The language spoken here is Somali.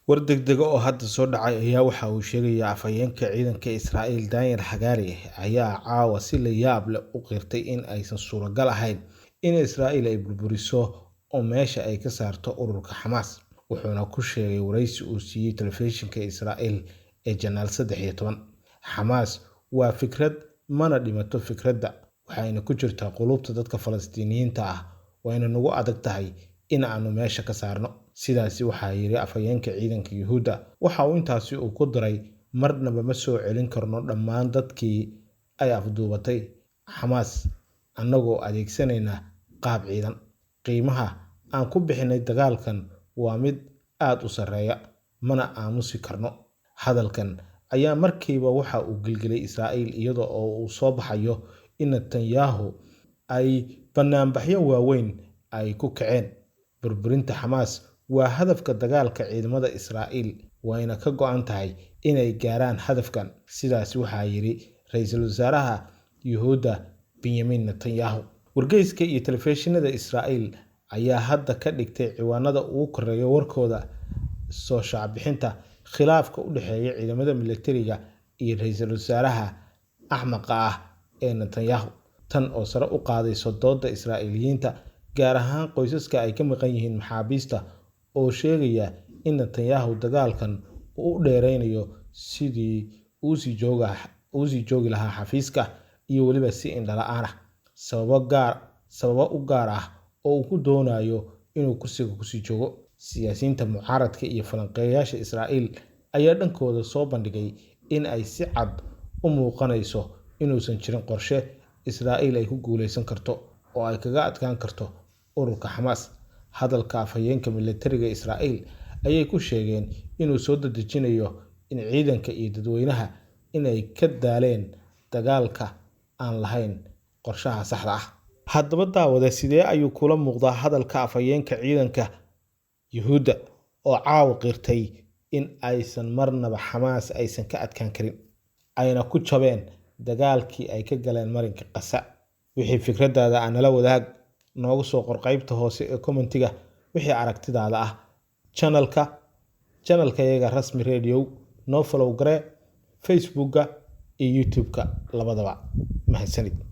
War degdeg oo hadda soo dhacay ayaa waxa uu sheegaya afhayeenka ciidanka Israa'iil Daniel Hagari ayaa caawa si la yaab leh u qirtay in aysan suuragal ahayn in Israa'iil ay burburiso oo meesha ay ka saarto ururka Xamaas. Wuxuuna ku sheegay wareysi uu siiyay telefishinka Israa'iil ee Janaal 13. Xamaas waa fikrad mana dhimato fikradda waxayna ku jirtaa qulubta dadka Falastiiniyiinta ah wayna nagu adag tahay in aanu meesha ka saarno. Sidaasi waxaa yiri afhayeenka ciidanka Yuhuudda. Waxa uu intaasi uu ku daray marnaba ma soo celin karno dhammaan dadkii ay afduubatay Xamaas annagoo adeegsanayna qaab ciidan. Qiimaha aan ku bixinay dagaalkan waa mid aad u sareeya mana aamusi karno. Hadalkan ayaa markiiba waxa uu gilgilay Israa'iil iyadoo uu soo baxayo in Netanyahu ay banaanbaxyo waaweyn ay ku kaceen. Burburinta Xamaas waa hadafka dagaalka ciidamada Israa'iil wayna ka go'an tahay inay gaaraan hadafkan. Sidaas waxaa yiri ra'iisul wasaaraha Yuhuudda Benjamin Netanyahu. Wargeyska iyo telefishinada Israa'iil ayaa hadda ka dhigtay ciwaanada ugu koreeya warkooda soo shacbixinta khilaafka u dhexeeya ciidamada militariga iyo ra'iisul wasaaraha axmaqa ah ee Netanyahu. Tan oo sare u qaadayso doodda Israa'iiliyiinta gaar ahaan qoysaska ay ka maqan yihiin maxaabiista oo sheegaya in Netanyahu dagaalkan uu u dheereynayo sidii uu sii joogi lahaa xafiiska iyo weliba si indhala-aan ah sababo u gaar ah oo uu ku doonayo inuu kursiga ku sii joogo. Siyaasiyiinta mucaaradka iyo falanqeeyaasha Israa'iil ayaa dhankooda soo bandhigay in ay si cad u muuqanayso inuusan jirin qorshe Israa'iil ay ku guuleysan karto oo ay kaga adkaan karto ururka Xamaas. Hadalka afhayeenka militariga Israa'iil ayay ku sheegeen inuu soo dadejinayo in ciidanka iyo dadweynaha inay ka daaleen dagaalka aan lahayn qorshaha saxda ah. Haddaba daawade sidee ayuu kula muuqdaa hadalka afhayeenka ciidanka Yuhuudda oo caawa qirtay in aysan marnaba Xamaas aysan ka adkaan karin ayna ku jabeen dagaalkii ay ka galeen marinka Gaza. Wixii fikradaada aan nala wadaag noogu soo qor qaybta hoose ee commentiga wixii aragtidaada ah. channelka yaga rasmi radio noo follow gare Facebooka iyo YouTubeka labadaba. Mahadsanid.